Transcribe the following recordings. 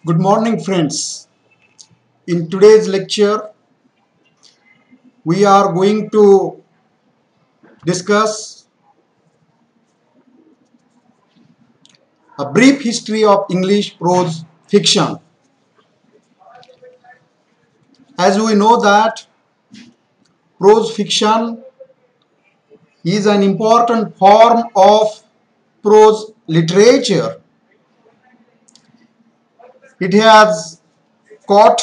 Good morning, friends. In today's lecture, we are going to discuss a brief history of English prose fiction. As we know that prose fiction is an important form of prose literature. It has caught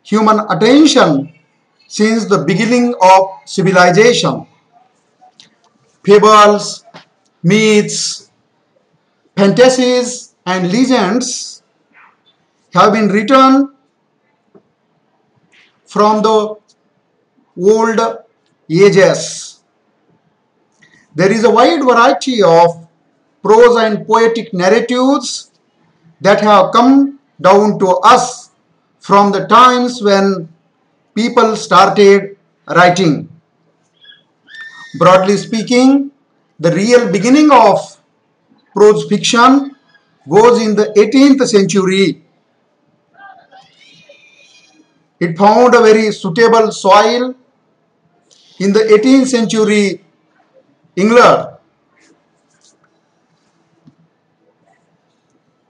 human attention since the beginning of civilization. Fables, myths, fantasies, and legends have been written from the old ages. There is a wide variety of prose and poetic narratives that have come down to us from the times when people started writing. Broadly speaking, the real beginning of prose fiction goes in the 18th century. It found a very suitable soil in the 18th century England.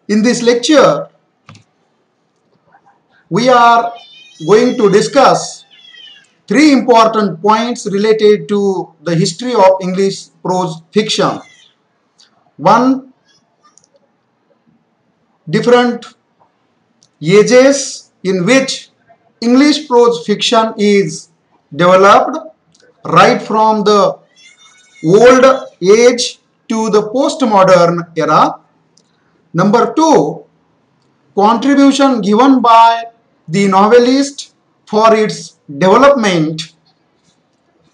In this lecture, we are going to discuss three important points related to the history of English prose fiction. One, different ages in which English prose fiction is developed, right from the old age to the postmodern era. Number two, contribution given by the novelist for its development.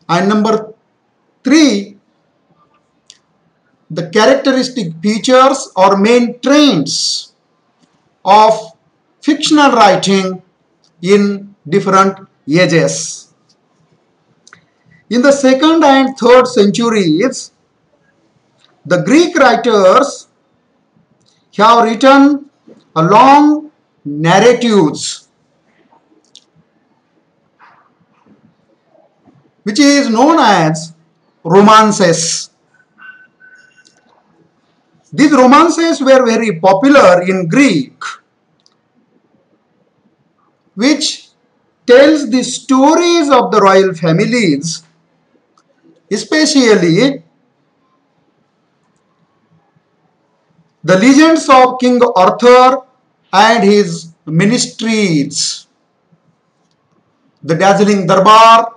And number three, the characteristic features or main trends of fictional writing in different ages. In the 2nd and 3rd centuries, the Greek writers have written a long narratives which is known as romances. These romances were very popular in Greek, which tells the stories of the royal families, especially the legends of King Arthur and his ministries, the dazzling darbar,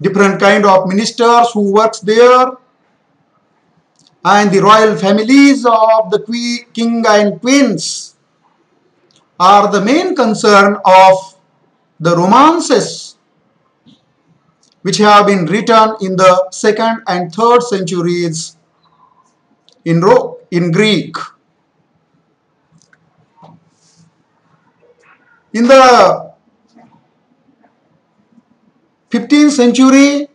different kind of ministers who works there, and the royal families of the king and queens are the main concern of the romances which have been written in the 2nd and 3rd centuries in Greek. In the 15th century,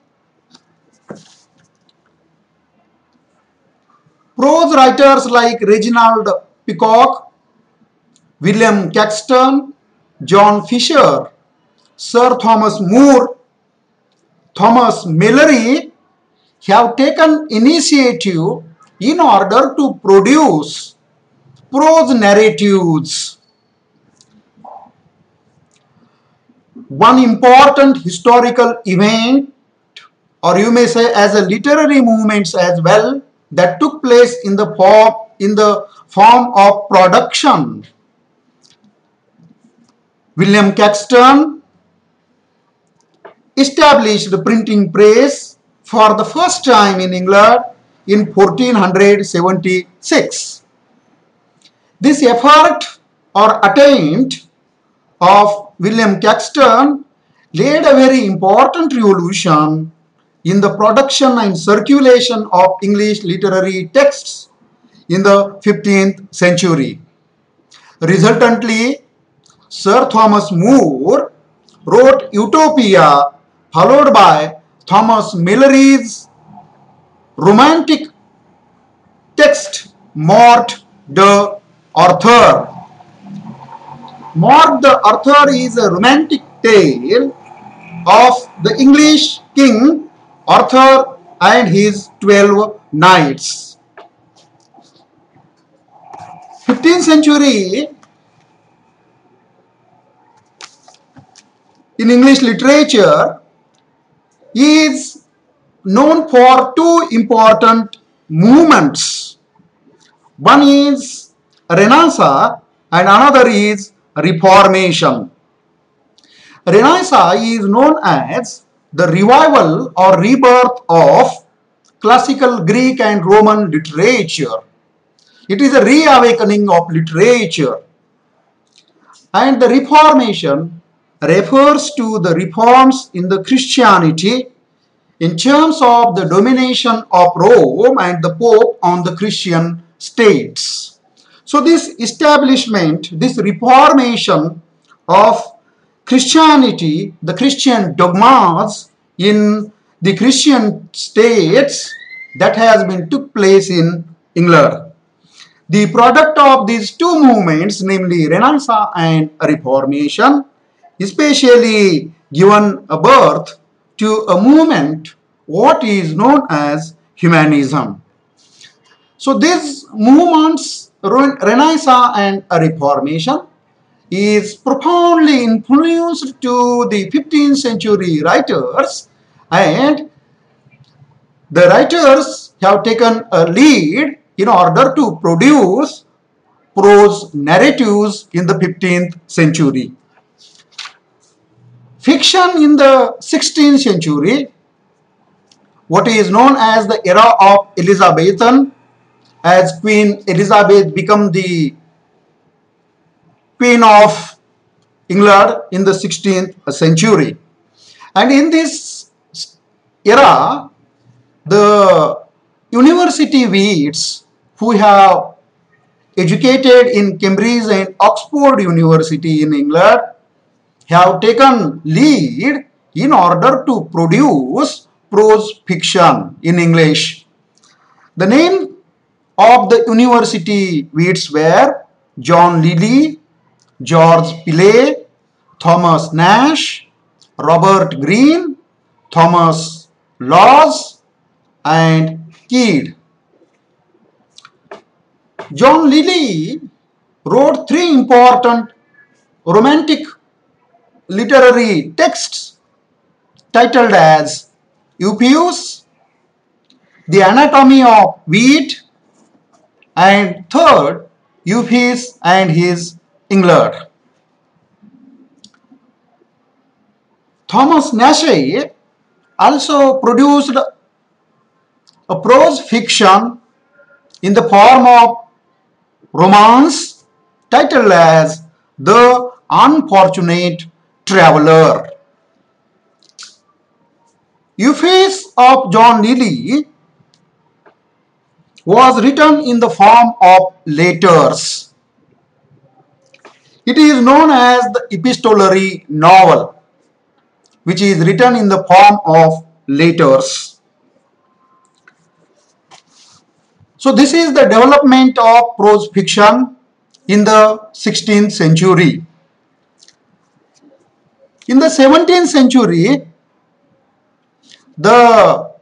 prose writers like Reginald Peacock, William Caxton, John Fisher, Sir Thomas More, Thomas Malory have taken initiative in order to produce prose narratives. One important historical event, or you may say as a literary movement as well, that took place in the form of production. William Caxton established the printing press for the first time in England in 1476. This effort or attempt of William Caxton laid a very important revolution in the production and circulation of English literary texts in the 15th century. Resultantly, Sir Thomas More wrote Utopia, followed by Thomas Malory's romantic text Morte d'Arthur. Mork the Arthur is a romantic tale of the English king Arthur and his 12 knights. 15th century in English literature is known for two important movements. One is Renaissance and another is Reformation. Renaissance is known as the revival or rebirth of classical Greek and Roman literature. It is a reawakening of literature. And the Reformation refers to the reforms in the Christianity in terms of the domination of Rome and the Pope on the Christian states. So this establishment, this reformation of Christianity, the Christian dogmas in the Christian states, that has been took place in England. The product of these two movements, namely Renaissance and Reformation, especially given a birth to a movement what is known as humanism. So these movements, Renaissance and Reformation, is profoundly influenced to the 15th century writers, and the writers have taken a lead in order to produce prose narratives in the 15th century. Fiction in the 16th century, what is known as the era of Elizabethan, as Queen Elizabeth became the Queen of England in the 16th century. And in this era, the university wits who have educated in Cambridge and Oxford University in England have taken lead in order to produce prose fiction in English. The name of the university wits were John Lilly, George Peele, Thomas Nash, Robert Greene, Thomas Lawes, and Kidd. John Lilly wrote three important romantic literary texts titled as Euphues, The Anatomy of Wit, and third, Euphues and his England. Thomas Nashe also produced a prose fiction in the form of romance titled as The Unfortunate Traveller. Euphues of John Lilly was written in the form of letters. It is known as the epistolary novel, which is written in the form of letters. So this is the development of prose fiction in the 16th century. In the 17th century, the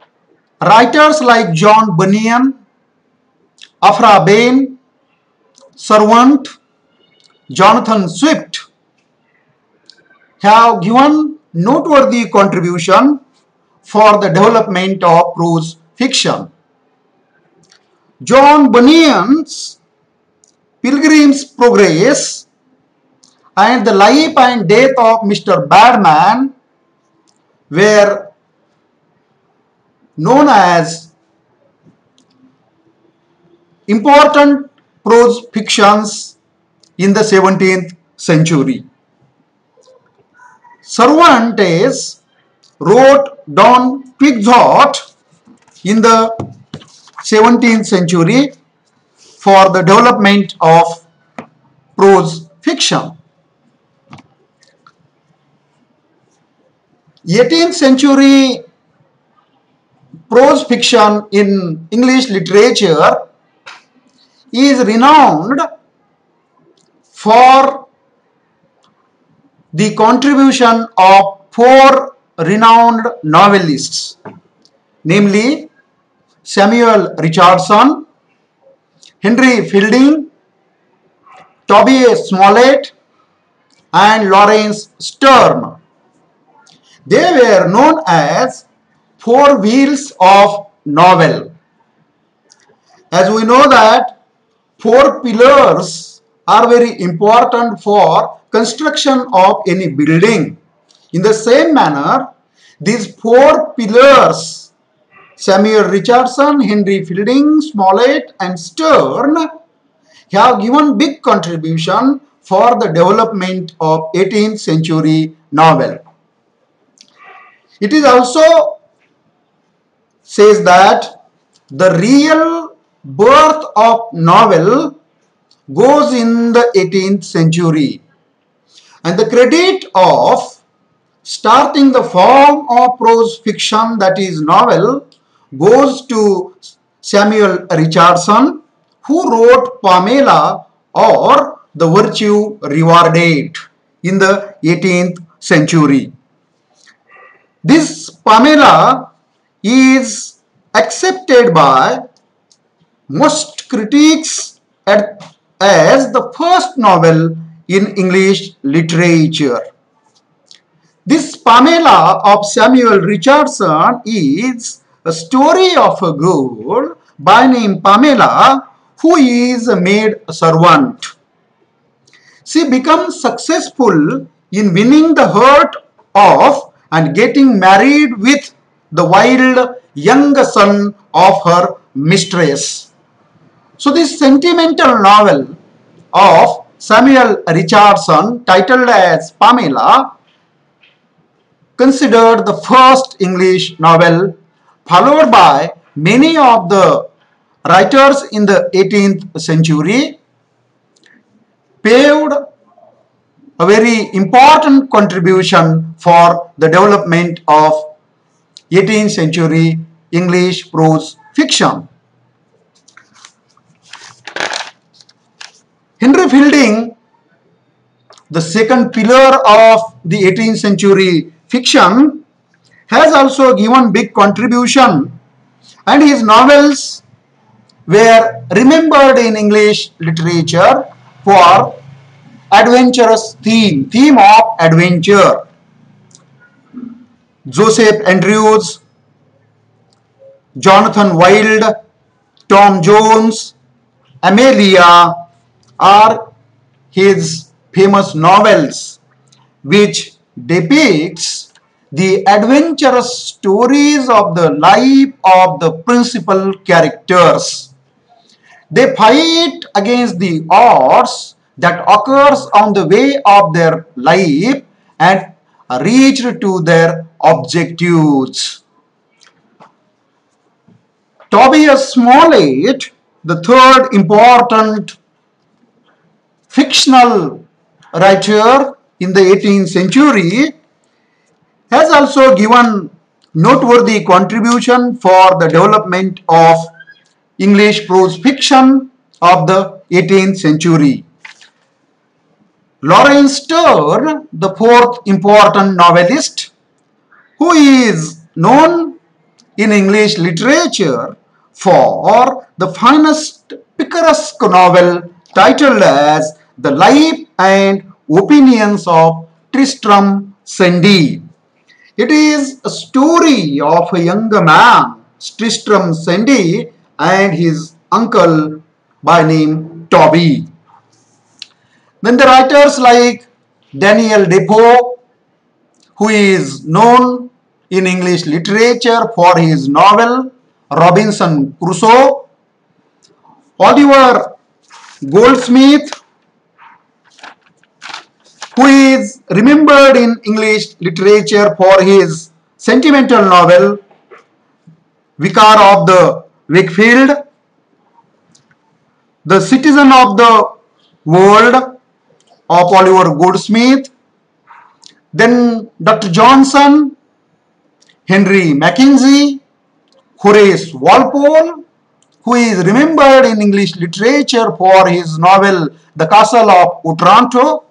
writers like John Bunyan, Aphra Behn, Servant, Jonathan Swift have given noteworthy contribution for the development of prose fiction. John Bunyan's Pilgrim's Progress and the Life and Death of Mr. Badman were known as important prose fictions in the 17th century. Cervantes wrote Don Quixote in the 17th century for the development of prose fiction. 18th century prose fiction in English literature is renowned for the contribution of four renowned novelists, namely Samuel Richardson, Henry Fielding, Tobias Smollett, and Lawrence Stern. They were known as four wheels of novel. As we know that four pillars are very important for construction of any building. In the same manner, these four pillars, Samuel Richardson, Henry Fielding, Smollett, and Stern, have given big contribution for the development of 18th century novel. It is also says that the real birth of novel goes in the 18th century, and the credit of starting the form of prose fiction, that is novel, goes to Samuel Richardson, who wrote Pamela or The Virtue Rewarded in the 18th century. This Pamela is accepted by most critics as the first novel in English literature. This Pamela of Samuel Richardson is a story of a girl by name Pamela who is a maid servant. She becomes successful in winning the heart of and getting married with the wild young son of her mistress. So this sentimental novel of Samuel Richardson, titled as Pamela, considered the first English novel, followed by many of the writers in the 18th century, paved a very important contribution for the development of 18th century English prose fiction. Henry Fielding, the second pillar of the 18th century fiction, has also given big contribution, and his novels were remembered in English literature for adventurous theme of adventure. Joseph Andrews, Jonathan Wild, Tom Jones, Amelia are his famous novels, which depicts the adventurous stories of the life of the principal characters. They fight against the odds that occurs on the way of their life and reach to their objectives. Tobias Smollett, the third important fictional writer in the 18th century, has also given noteworthy contribution for the development of English prose fiction of the 18th century. Lawrence Stern, the fourth important novelist, who is known in English literature for the finest picaresque novel titled as The Life and Opinions of Tristram Shandy. It is a story of a young man, Tristram Shandy, and his uncle by name Toby. Then the writers like Daniel Defoe, who is known in English literature for his novel Robinson Crusoe, Oliver Goldsmith, who is remembered in English literature for his sentimental novel Vicar of the Wakefield, The Citizen of the World of Oliver Goldsmith, then Dr. Johnson, Henry Mackenzie, Horace Walpole, who is remembered in English literature for his novel The Castle of Otranto,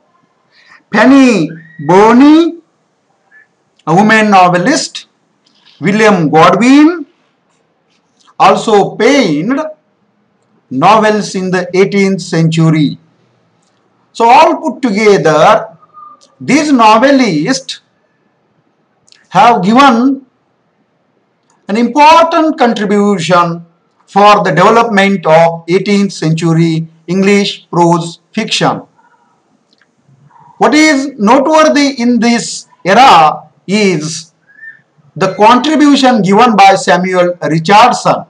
Fanny Burney, a woman novelist, William Godwin, also penned novels in the 18th century. So all put together, these novelists have given an important contribution for the development of 18th century English prose fiction. What is noteworthy in this era is the contribution given by Samuel Richardson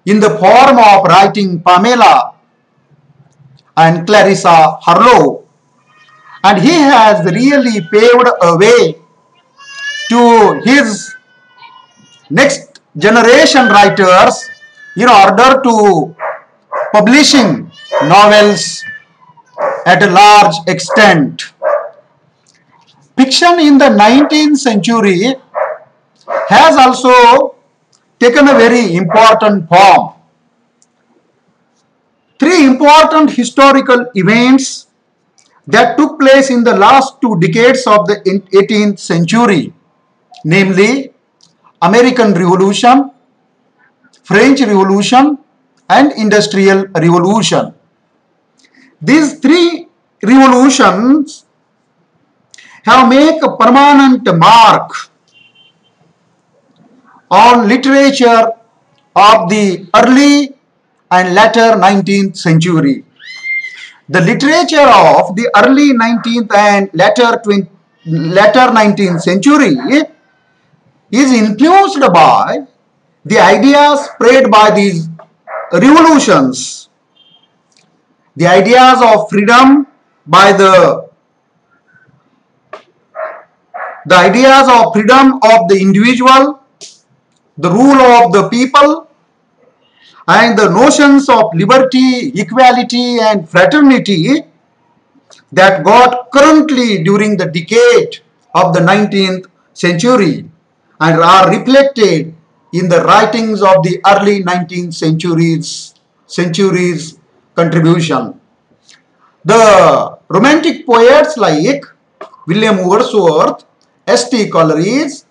in the form of writing Pamela and Clarissa Harlowe, and he has really paved a way to his next generation writers in order to publishing novels at a large extent. Fiction in the 19th century has also taken a very important form. Three important historical events that took place in the last 2 decades of the 18th century, namely American Revolution, French Revolution, and Industrial Revolution. These three revolutions have made a permanent mark on literature of the early and later 19th century. The literature of the early 19th and later 19th century is influenced by the ideas spread by these revolutions. The ideas of freedom by the ideas of freedom of the individual, the rule of the people, and the notions of liberty, equality, and fraternity that got currently during the decade of the 19th century and are reflected in the writings of the early 19th centuries contribution. The romantic poets like William Wordsworth, S.T. Coleridge,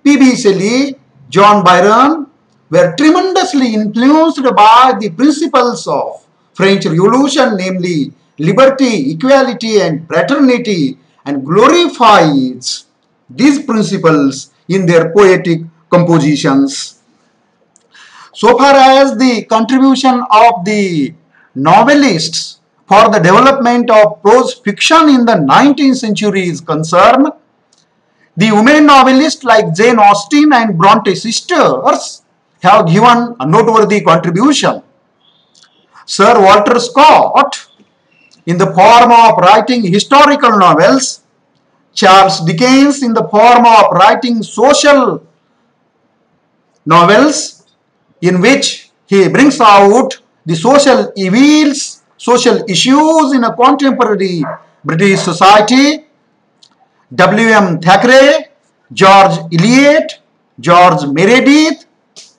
P.B. Shelley, John Byron were tremendously influenced by the principles of French Revolution, namely liberty, equality, and fraternity, and glorifies these principles in their poetic compositions. So far as the contribution of the novelists for the development of prose fiction in the 19th century is concerned, the women novelists like Jane Austen and Bronte sisters have given a noteworthy contribution. Sir Walter Scott, in the form of writing historical novels, Charles Dickens in the form of writing social novels in which he brings out the social evils, social issues in a contemporary British society, W.M. Thackeray, George Eliot, George Meredith,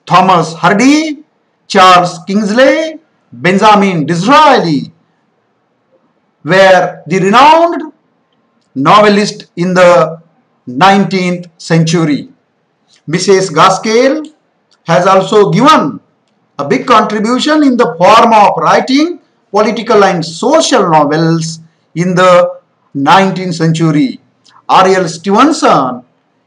Thomas Hardy, Charles Kingsley, Benjamin Disraeli were the renowned novelists in the 19th century. Mrs. Gaskell has also given a big contribution in the form of writing political and social novels in the 19th century. R.L. Stevenson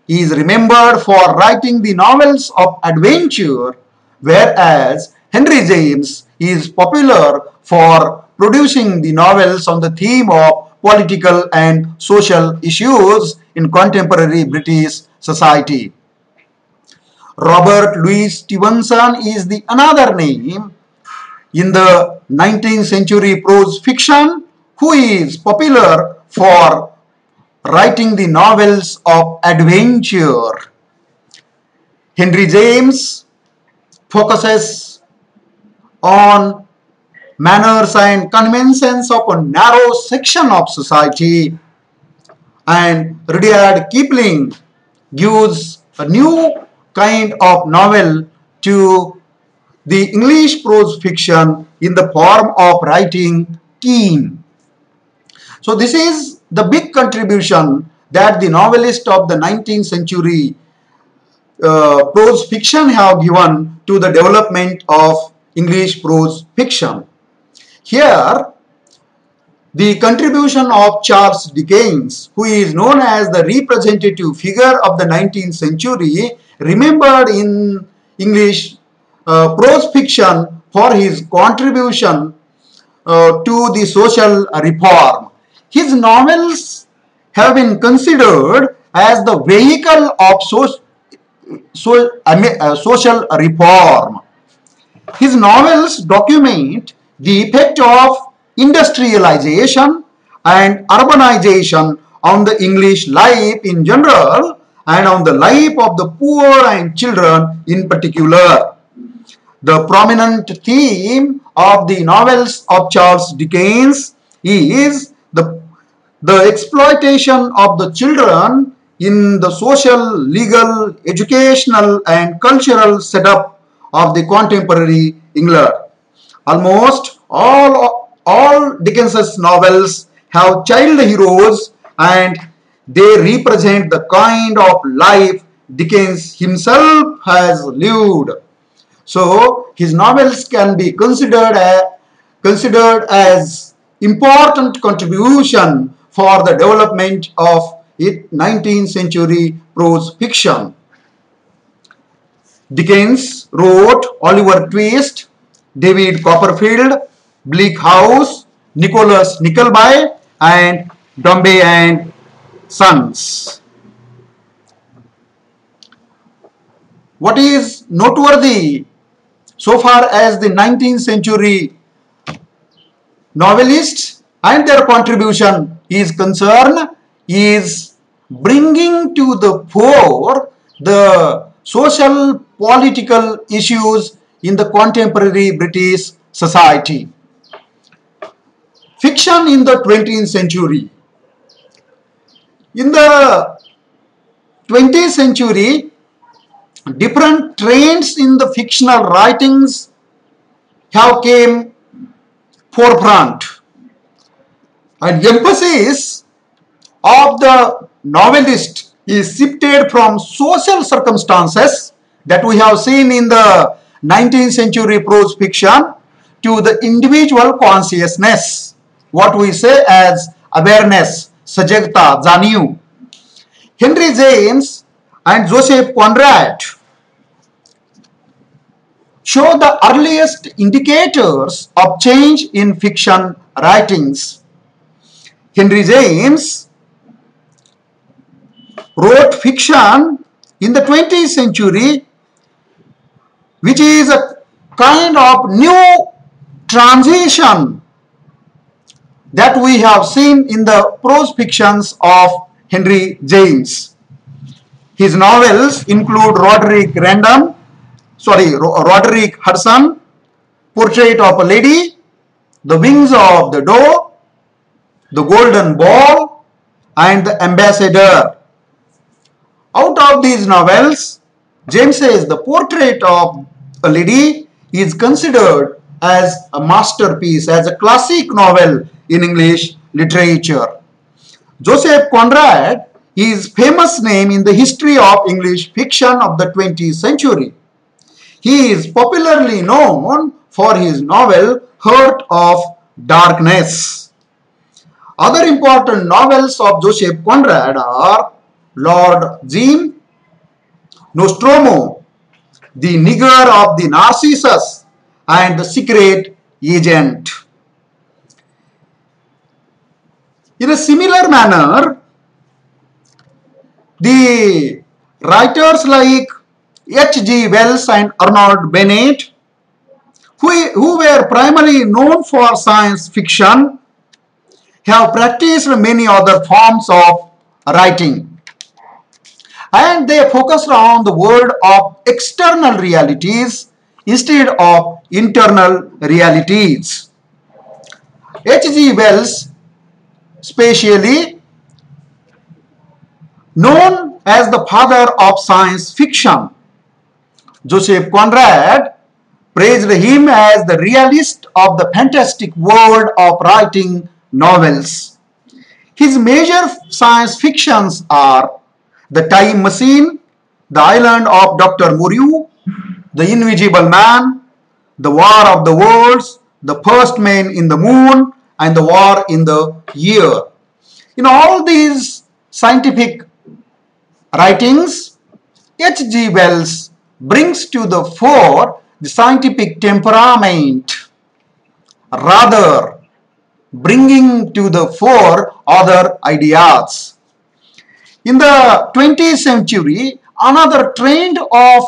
is remembered for writing the novels of adventure, whereas Henry James is popular for producing the novels on the theme of political and social issues in contemporary British society. Robert Louis Stevenson is the another name in the 19th century prose fiction who is popular for writing the novels of adventure. Henry James focuses on manners and conventions of a narrow section of society, and Rudyard Kipling gives a new kind of novel to the English prose fiction in the form of writing Kean. So this is the big big contribution that the novelists of the 19th century prose fiction have given to the development of English prose fiction. Here, the contribution of Charles Dickens, who is known as the representative figure of the 19th century, remembered in English prose fiction for his contribution to the social reform. His novels have been considered as the vehicle of social reform. His novels document the effect of industrialization and urbanization on the English life in general and on the life of the poor and children in particular. The prominent theme of the novels of Charles Dickens is the exploitation of the children in the social, legal, educational and cultural setup of the contemporary England. Almost all Dickens's novels have child heroes and they represent the kind of life Dickens himself has lived. So his novels can be considered as important contribution for the development of 19th century prose fiction. Dickens wrote Oliver Twist, David Copperfield, Bleak House, Nicholas Nickleby, and Dombey and Sons. What is noteworthy so far as the 19th century novelists and their contribution is concerned is bringing to the fore the social political issues in the contemporary British society. Fiction in the 20th century. In the 20th century, different trends in the fictional writings have came forefront, and emphasis of the novelist is shifted from social circumstances that we have seen in the 19th century prose fiction to the individual consciousness, what we say as awareness, sajagta, janiu. Henry James and Joseph Conrad show the earliest indicators of change in fiction writings. Henry James wrote fiction in the 20th century, which is a kind of new transition that we have seen in the prose fictions of Henry James. His novels include Roderick Hudson, Portrait of a Lady, The Wings of the Dove, The Golden Ball, and The Ambassador. Out of these novels, James says the Portrait of a Lady is considered as a masterpiece, as a classic novel in English literature. Joseph Conrad is famous name in the history of English fiction of the 20th century. He is popularly known for his novel Heart of Darkness. Other important novels of Joseph Conrad are Lord Jim, Nostromo, The Nigger of the Narcissus, and The Secret Agent. In a similar manner, the writers like H.G. Wells and Arnold Bennett, who were primarily known for science fiction, have practiced many other forms of writing. And they focused on the world of external realities instead of internal realities. H.G. Wells, especially known as the father of science fiction, Joseph Conrad praised him as the realist of the fantastic world of writing novels. His major science fictions are The Time Machine, The Island of Dr. Moreau, The Invisible Man, The War of the Worlds, The First Man in the Moon, and The War in the Year. In all these scientific writings, H.G. Wells brings to the fore the scientific temperament, rather bringing to the fore other ideas. In the 20th century, another trend of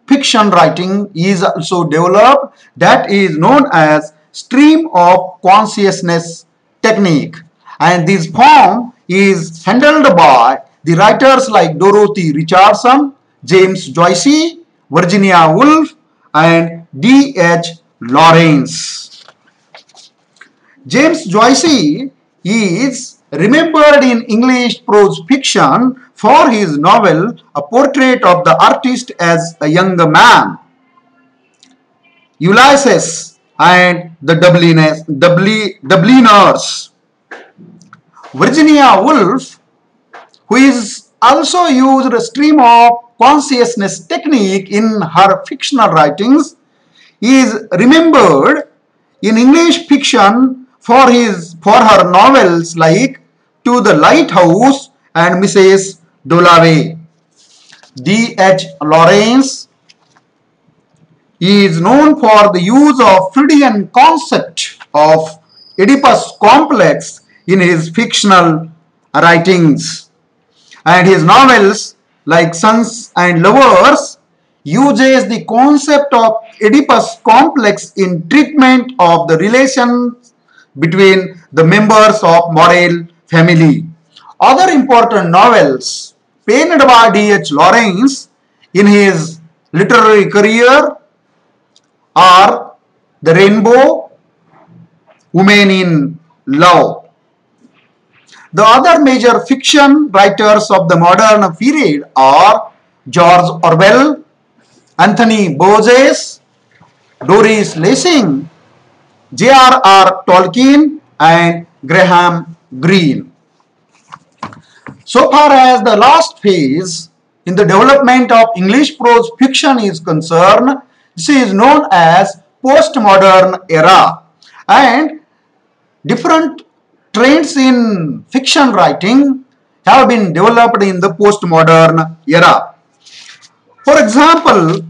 fiction writing is also developed, that is known as stream of consciousness technique, and this form is handled by the writers like Dorothy Richardson, James Joyce, Virginia Woolf, and D.H. Lawrence. James Joyce is remembered in English prose fiction for his novel A Portrait of the Artist as a Younger Man, Ulysses, and the Dubliners. Virginia Woolf, who is also used a stream of consciousness technique in her fictional writings, is remembered in English fiction for her novels like To the Lighthouse and Mrs. Dalloway. D.H. Lawrence is known for the use of Freudian concept of Oedipus complex in his fictional writings, and his novels like Sons and Lovers uses the concept of Oedipus complex in treatment of the relations between the members of Morel family. Other important novels penned by D.H. Lawrence in his literary career are The Rainbow, Women in Love. The other major fiction writers of the modern period are George Orwell, Anthony Burgess, Doris Lessing, J.R.R. Tolkien, and Graham Greene. So far as the last phase in the development of English prose fiction is concerned, this is known as postmodern era, and different trends in fiction writing have been developed in the postmodern era. For example,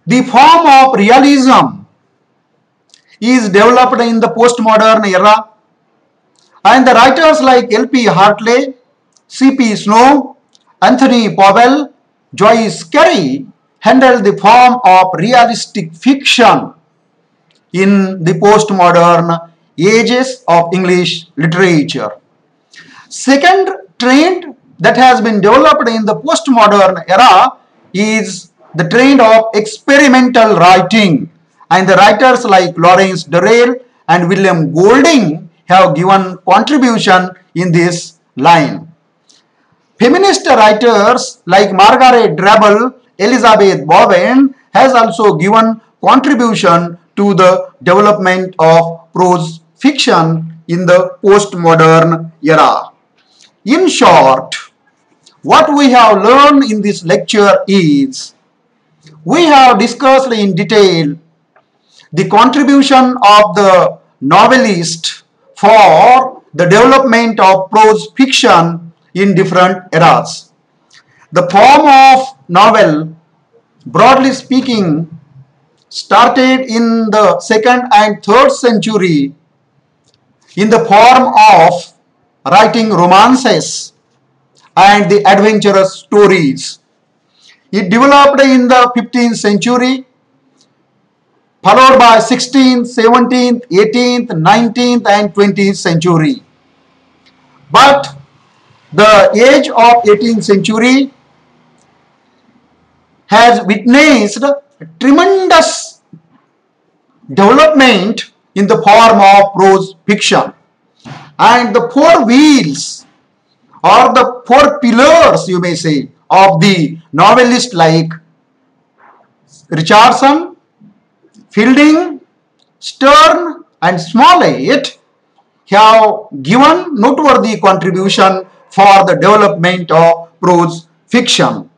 the form of realism is developed in the postmodern era, and the writers like L.P. Hartley, C.P. Snow, Anthony Powell, Joyce Carey handled the form of realistic fiction in the postmodern ages of English literature. Second trend that has been developed in the postmodern era is the trend of experimental writing, and the writers like Lawrence Durrell and William Golding have given contribution in this line. Feminist writers like Margaret Drabble, Elizabeth Bowen has also given contribution to the development of prose fiction in the postmodern era. In short, what we have learned in this lecture is we have discussed in detail the contribution of the novelist for the development of prose fiction in different eras. The form of novel, broadly speaking, started in the 2nd and 3rd century in the form of writing romances and the adventurous stories. It developed in the 15th century, followed by 16th, 17th, 18th, 19th and 20th century. But the age of 18th century has witnessed tremendous development in the form of prose fiction, and the four wheels or the four pillars, you may say, of the novelist like Richardson, Fielding, Sterne and Smollett have given noteworthy contribution for the development of prose fiction.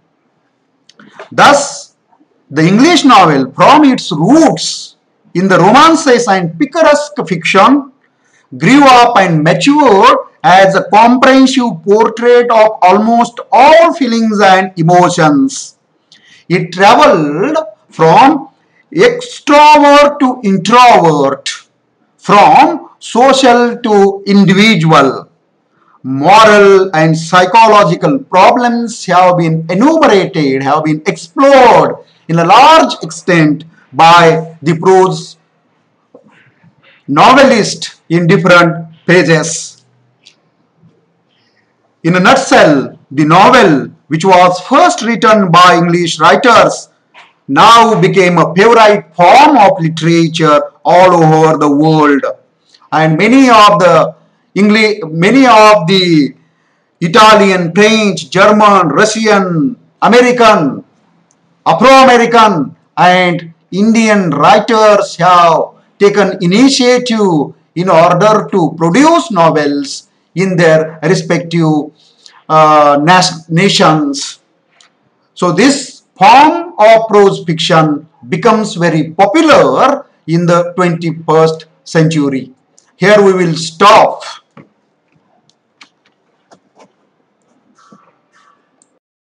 Thus, the English novel, from its roots in the romances and picaresque fiction, grew up and matured as a comprehensive portrait of almost all feelings and emotions. It traveled from extrovert to introvert, from social to individual. Moral and psychological problems have been enumerated, have been explored in a large extent by the prose novelist in different pages. In a nutshell, the novel, which was first written by English writers, now became a favorite form of literature all over the world. And many of the Italian, French, German, Russian, American, Afro-American and Indian writers have taken initiative in order to produce novels in their respective nations. So this form of prose fiction becomes very popular in the 21st century. Here we will stop.